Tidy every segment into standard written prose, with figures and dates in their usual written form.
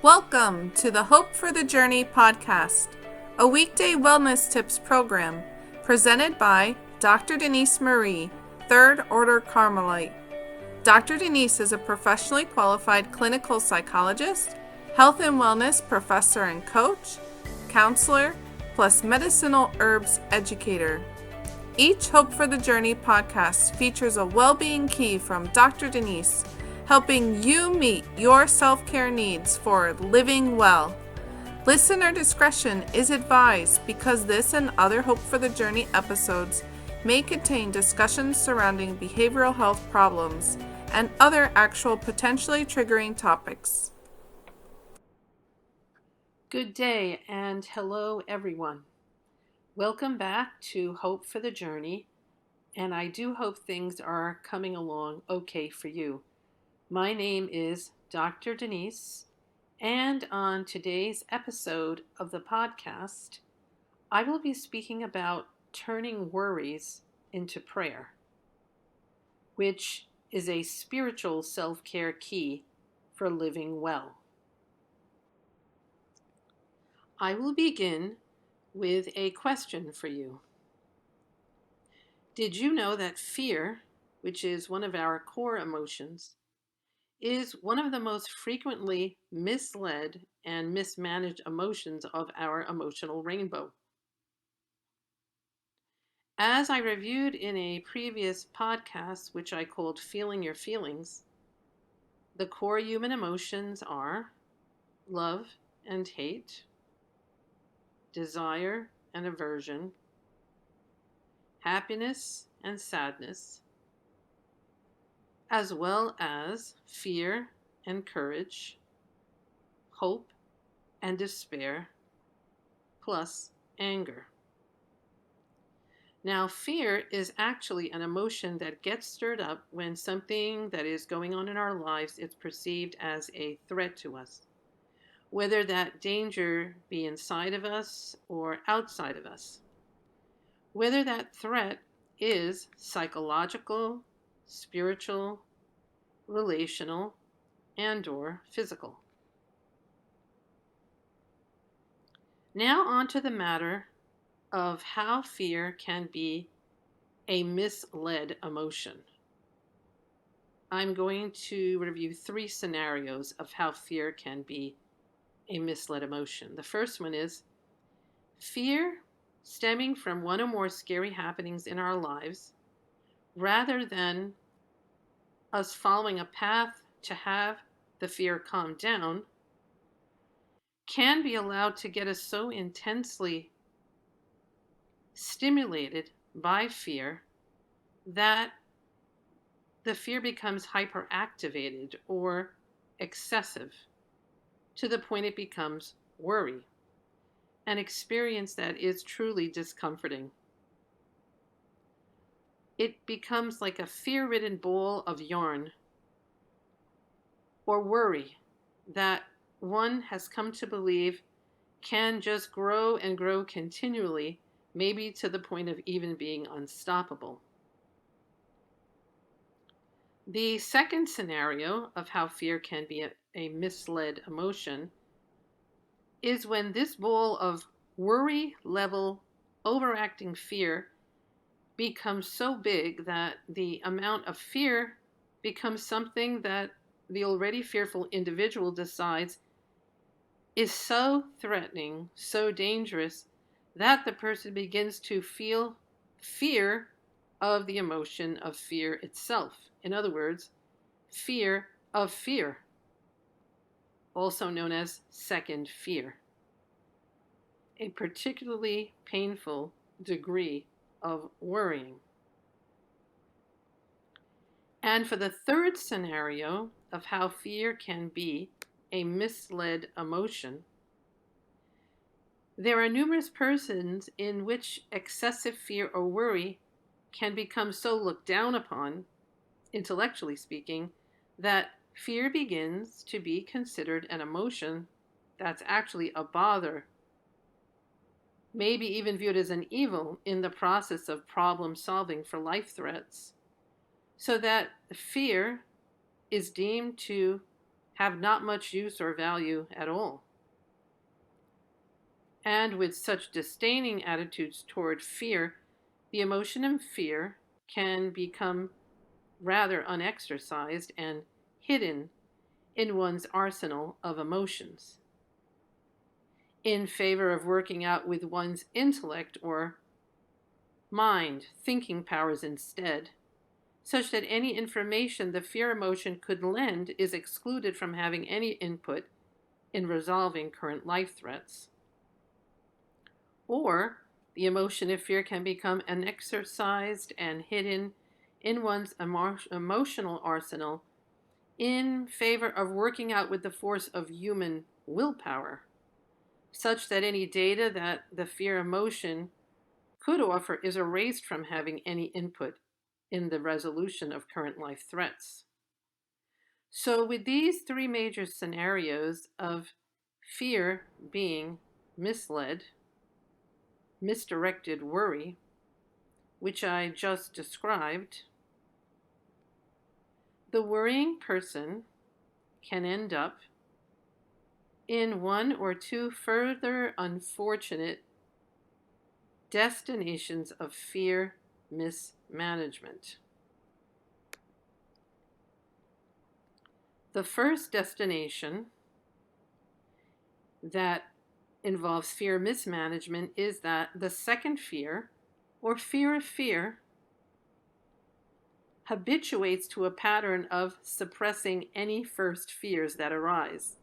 Welcome to the Hope for the Journey podcast, a weekday wellness tips program presented by Dr. Denise Marie, Third Order Carmelite. Dr. Denise is a professionally qualified clinical psychologist, health and wellness professor and coach, counselor, plus medicinal herbs educator. Each Hope for the Journey podcast features a well-being key from Dr. Denise, helping you meet your self-care needs for living well. Listener discretion is advised because this and other Hope for the Journey episodes may contain discussions surrounding behavioral health problems and other actual potentially triggering topics. Good day and hello everyone. Welcome back to Hope for the Journey, and I do hope things are coming along okay for you. My name is Dr. Denise, and on today's episode of the podcast, I will be speaking about turning worries into prayer, which is a spiritual self-care key for living well. I will begin with a question for you. Did you know that fear, which is one of our core emotions, is one of the most frequently misled and mismanaged emotions of our emotional rainbow? As I reviewed in a previous podcast, which I called Feeling Your Feelings, the core human emotions are love and hate, desire and aversion, happiness and sadness, as well as fear and courage, hope and despair, plus anger. Now, fear is actually an emotion that gets stirred up when something that is going on in our lives is perceived as a threat to us, whether that danger be inside of us or outside of us, whether that threat is psychological, spiritual, relational, and/or physical. Now on to the matter of how fear can be a misled emotion. I'm going to review 3 scenarios of how fear can be a misled emotion. The first one is fear stemming from one or more scary happenings in our lives, rather than us following a path to have the fear calm down, can be allowed to get us so intensely stimulated by fear that the fear becomes hyperactivated or excessive to the point it becomes worry, an experience that is truly discomforting. It becomes like a fear-ridden ball of yarn or worry that one has come to believe can just grow and grow continually, maybe to the point of even being unstoppable. The second scenario of how fear can be a misled emotion is when this ball of worry-level overacting fear becomes so big that the amount of fear becomes something that the already fearful individual decides is so threatening, so dangerous, that the person begins to feel fear of the emotion of fear itself. In other words, fear of fear, also known as second fear, a particularly painful degree of worrying. And for the third scenario of how fear can be a misled emotion, there are numerous persons in which excessive fear or worry can become so looked down upon, intellectually speaking, that fear begins to be considered an emotion that's actually a bother, maybe even viewed as an evil in the process of problem solving for life threats, so that fear is deemed to have not much use or value at all. And with such disdaining attitudes toward fear, the emotion of fear can become rather unexercised and hidden in one's arsenal of emotions, in favor of working out with one's intellect or mind, thinking powers instead, such that any information the fear emotion could lend is excluded from having any input in resolving current life threats. Or the emotion of fear can become unexercised and hidden in one's emotional arsenal in favor of working out with the force of human willpower, such that any data that the fear emotion could offer is erased from having any input in the resolution of current life threats. So, with these three major scenarios of fear being misled, misdirected worry, which I just described, the worrying person can end up in one or two further unfortunate destinations of fear mismanagement. The first destination that involves fear mismanagement is that the second fear, or fear of fear, habituates to a pattern of suppressing any first fears that arise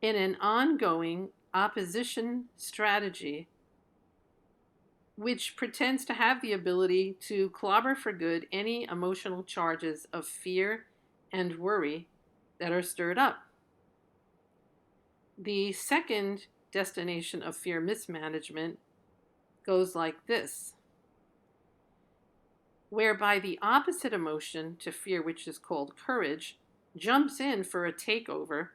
in an ongoing opposition strategy which pretends to have the ability to clobber for good any emotional charges of fear and worry that are stirred up. The second destination of fear mismanagement goes like this, whereby the opposite emotion to fear, which is called courage, jumps in for a takeover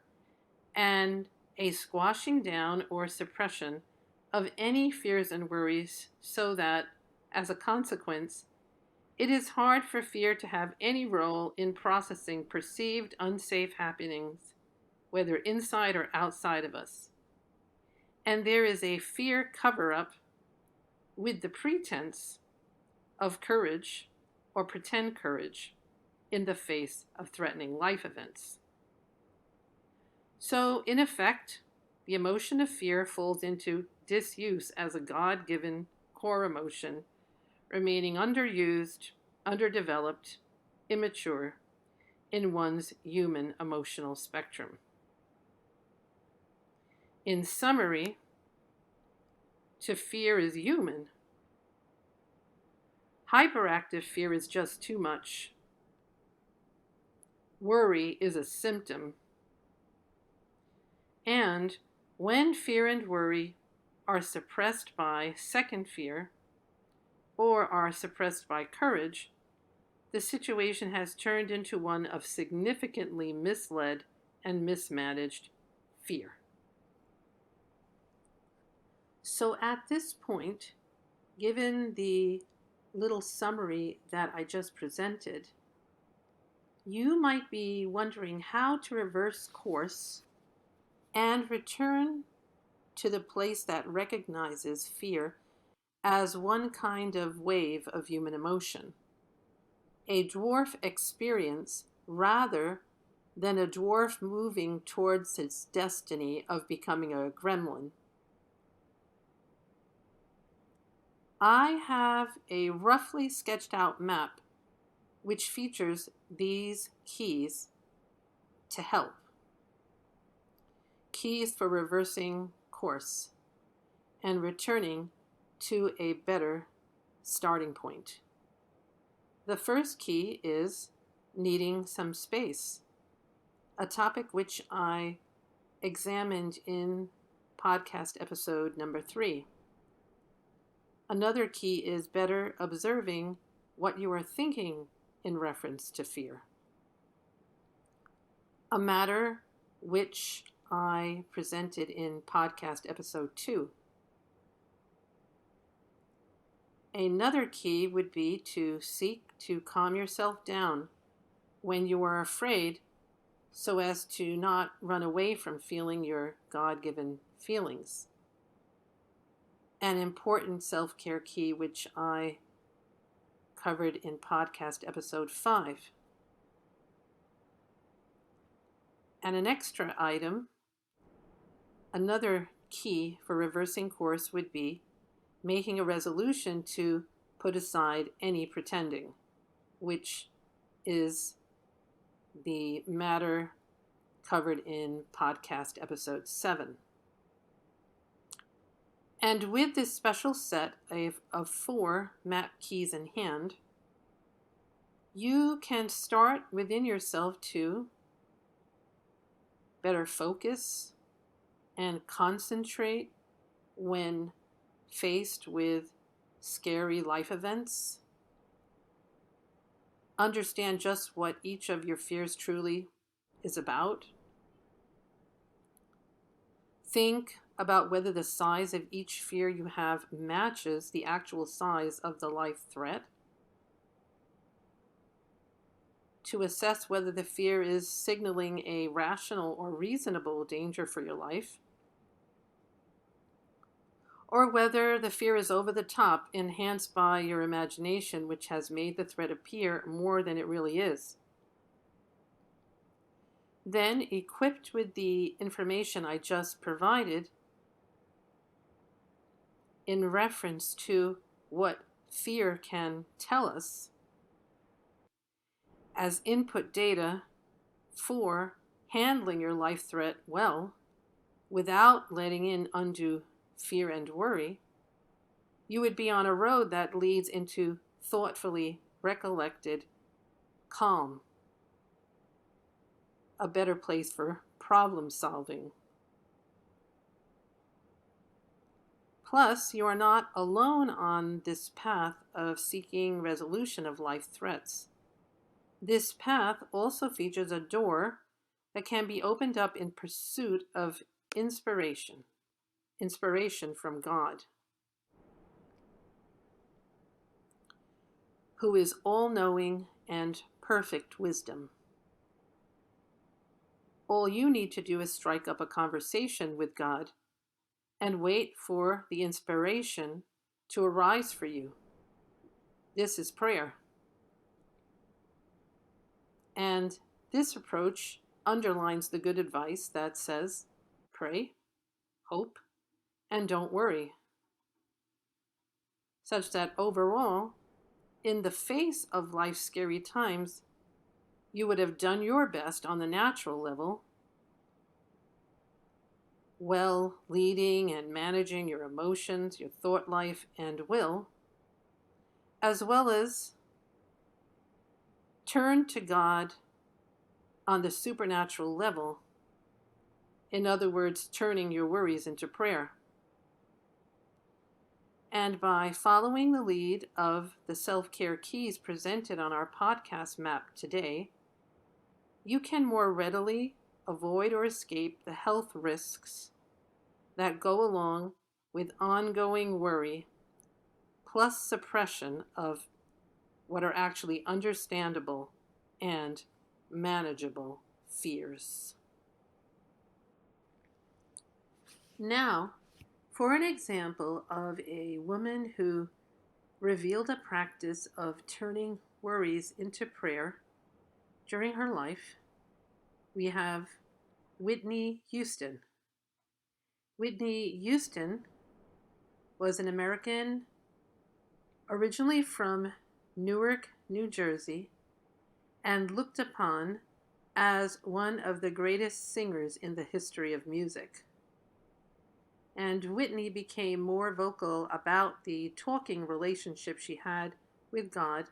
and a squashing down or suppression of any fears and worries, so that, as a consequence, it is hard for fear to have any role in processing perceived unsafe happenings, whether inside or outside of us. And there is a fear cover-up with the pretense of courage or pretend courage in the face of threatening life events. So, in effect, the emotion of fear falls into disuse as a God-given core emotion, remaining underused, underdeveloped, immature in one's human emotional spectrum. In summary, to fear is human. Hyperactive fear is just too much. Worry is a symptom. And when fear and worry are suppressed by second fear or are suppressed by courage, the situation has turned into one of significantly misled and mismanaged fear. So at this point, given the little summary that I just presented, you might be wondering how to reverse course and return to the place that recognizes fear as one kind of wave of human emotion, a dwarf experience rather than a dwarf moving towards its destiny of becoming a gremlin. I have a roughly sketched out map which features these keys to help. Keys for reversing course and returning to a better starting point. The first key is needing some space, a topic which I examined in podcast episode number 3. Another key is better observing what you are thinking in reference to fear, a matter which I presented in podcast episode 2. Another key would be to seek to calm yourself down when you are afraid so as to not run away from feeling your God-given feelings. An important self-care key, which I covered in podcast episode 5. And an extra item, another key for reversing course would be making a resolution to put aside any pretending, which is the matter covered in podcast episode 7. And with this special set of 4 map keys in hand, you can start within yourself to better focus and concentrate when faced with scary life events. Understand just what each of your fears truly is about. Think about whether the size of each fear you have matches the actual size of the life threat. To assess whether the fear is signaling a rational or reasonable danger for your life, or whether the fear is over the top, enhanced by your imagination, which has made the threat appear more than it really is. Then, equipped with the information I just provided in reference to what fear can tell us as input data for handling your life threat well, without letting in undue fear and worry, you would be on a road that leads into thoughtfully recollected calm, a better place for problem solving. Plus, you are not alone on this path of seeking resolution of life threats. This path also features a door that can be opened up in pursuit of inspiration from God, who is all-knowing and perfect wisdom. All you need to do is strike up a conversation with God and wait for the inspiration to arise for you. This is prayer. And this approach underlines the good advice that says, pray, hope, and don't worry, such that overall, in the face of life's scary times, you would have done your best on the natural level, well leading and managing your emotions, your thought life, and will, as well as turn to God on the supernatural level. In other words, turning your worries into prayer. And by following the lead of the self-care keys presented on our podcast map today, you can more readily avoid or escape the health risks that go along with ongoing worry, plus suppression of what are actually understandable and manageable fears. Now, for an example of a woman who revealed a practice of turning worries into prayer during her life, we have Whitney Houston. Whitney Houston was an American originally from Newark, New Jersey, and looked upon as one of the greatest singers in the history of music. And Whitney became more vocal about the talking relationship she had with God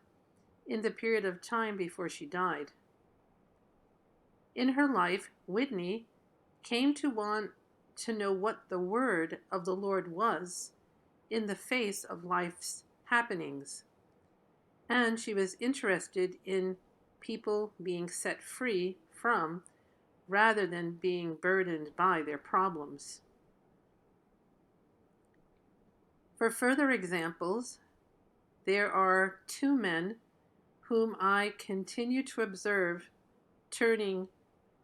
in the period of time before she died. In her life, Whitney came to want to know what the word of the Lord was in the face of life's happenings. And she was interested in people being set free from, rather than being burdened by, their problems. For further examples, there are 2 men whom I continue to observe turning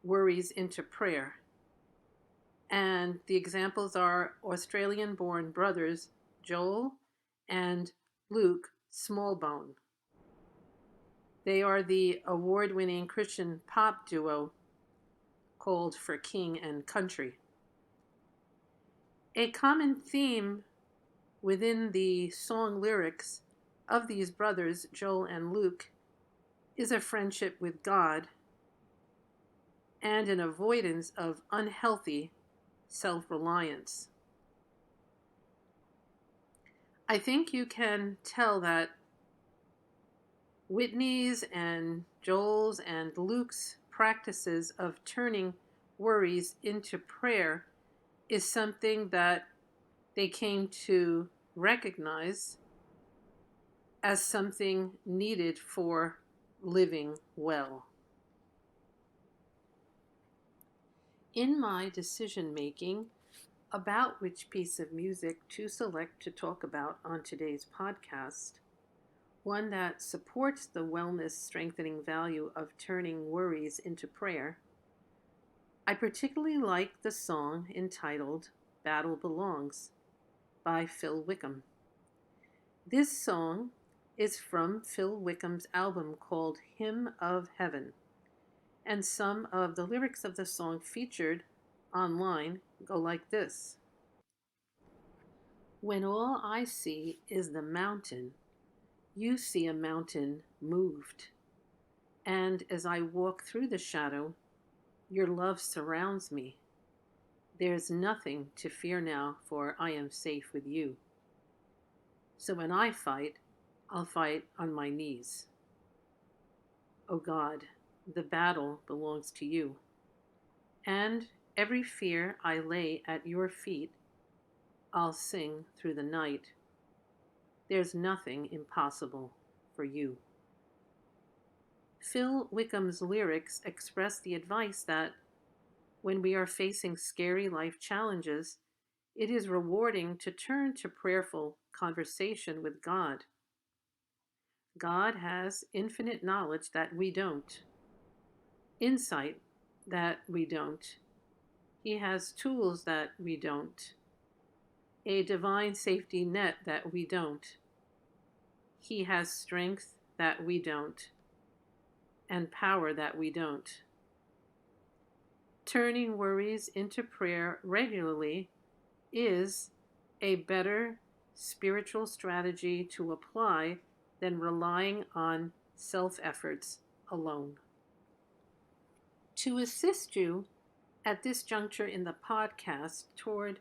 worries into prayer. And the examples are Australian-born brothers Joel and Luke Smallbone. They are the award-winning Christian pop duo called For King and Country. A common theme within the song lyrics of these brothers, Joel and Luke, is a friendship with God and an avoidance of unhealthy self-reliance. I think you can tell that Whitney's and Joel's and Luke's practices of turning worries into prayer is something that they came to recognize as something needed for living well. In my decision making about which piece of music to select to talk about on today's podcast, one that supports the wellness strengthening value of turning worries into prayer, I particularly like the song entitled Battle Belongs by Phil Wickham. This song is from Phil Wickham's album called Hymn of Heaven, and some of the lyrics of the song featured online go like this. When all I see is the mountain, you see a mountain moved. And as I walk through the shadow, your love surrounds me. There's nothing to fear now, for I am safe with you. So when I fight, I'll fight on my knees. O God, the battle belongs to you. And every fear I lay at your feet, I'll sing through the night. There's nothing impossible for you. Phil Wickham's lyrics express the advice that when we are facing scary life challenges, it is rewarding to turn to prayerful conversation with God. God has infinite knowledge that we don't, insight that we don't. He has tools that we don't, a divine safety net that we don't. He has strength that we don't, and power that we don't. Turning worries into prayer regularly is a better spiritual strategy to apply than relying on self-efforts alone. To assist you at this juncture in the podcast toward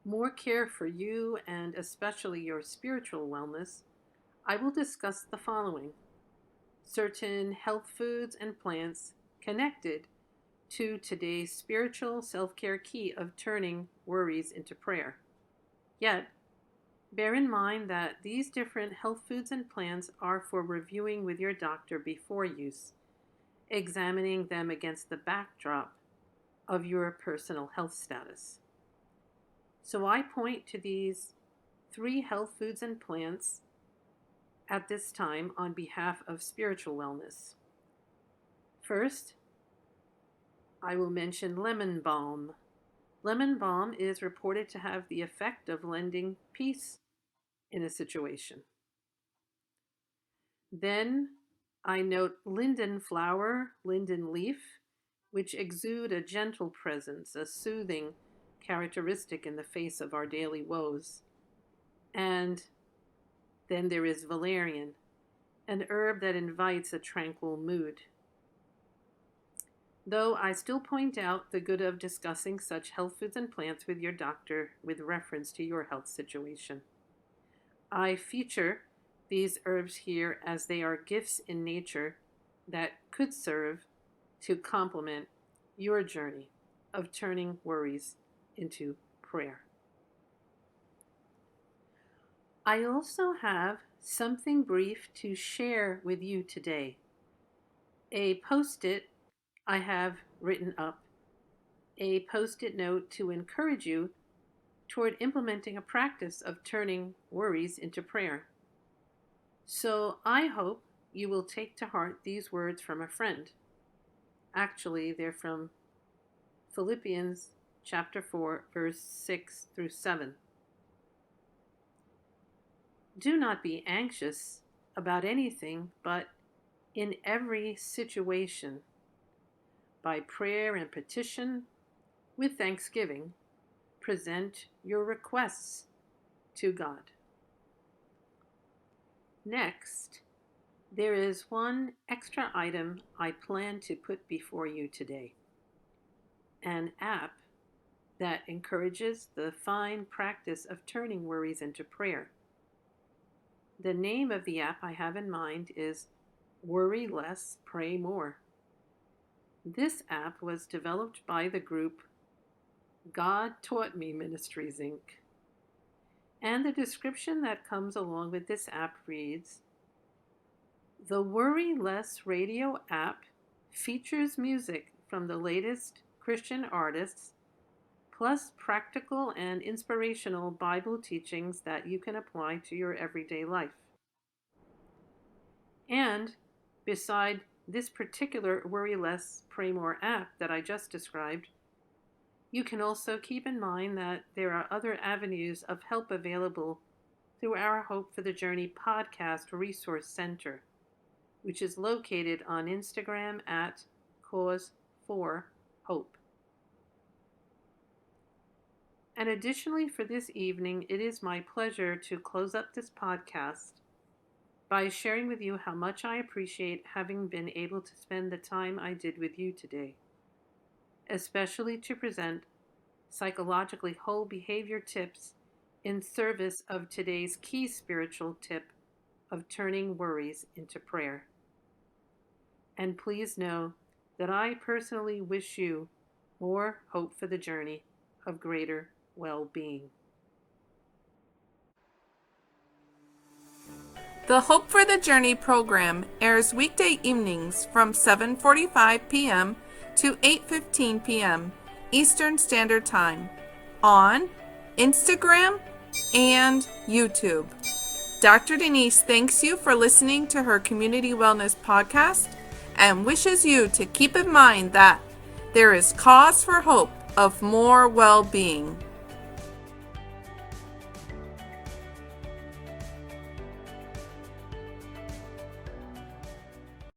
more care for you and especially your spiritual wellness, I will discuss the following: certain health foods and plants connected to today's spiritual self-care key of turning worries into prayer. Yet, bear in mind that these different health foods and plants are for reviewing with your doctor before use, examining them against the backdrop of your personal health status. So I point to these 3 health foods and plants at this time on behalf of spiritual wellness. First, I will mention lemon balm. Lemon balm is reported to have the effect of lending peace in a situation. Then I note linden flower, linden leaf, which exude a gentle presence, a soothing characteristic in the face of our daily woes. And then there is valerian, an herb that invites a tranquil mood. Though I still point out the good of discussing such health foods and plants with your doctor with reference to your health situation. I feature these herbs here as they are gifts in nature that could serve to complement your journey of turning worries into prayer. I also have something brief to share with you today. A post-it I have written up, a post-it note to encourage you toward implementing a practice of turning worries into prayer. So I hope you will take to heart these words from a friend. Actually, they're from Philippians chapter 4, verse 6 through 7. Do not be anxious about anything, but in every situation, by prayer and petition, with thanksgiving, present your requests to God. Next, there is one extra item I plan to put before you today. An app that encourages the fine practice of turning worries into prayer. The name of the app I have in mind is Worry Less, Pray More. This app was developed by the group God Taught Me Ministries, Inc. And the description that comes along with this app reads, the Worry Less radio app features music from the latest Christian artists, plus practical and inspirational Bible teachings that you can apply to your everyday life. And beside this particular Worry Less, Pray More app that I just described, you can also keep in mind that there are other avenues of help available through our Hope for the Journey podcast resource center, which is located on Instagram at Cause4Hope. And additionally, for this evening, it is my pleasure to close up this podcast by sharing with you how much I appreciate having been able to spend the time I did with you today, especially to present psychologically whole behavior tips in service of today's key spiritual tip of turning worries into prayer. And please know that I personally wish you more hope for the journey of greater well-being. The Hope for the Journey program airs weekday evenings from 7:45 p.m. to 8:15 p.m. Eastern Standard Time on Instagram and YouTube. Dr. Denise thanks you for listening to her Community Wellness podcast and wishes you to keep in mind that there is cause for hope of more well-being.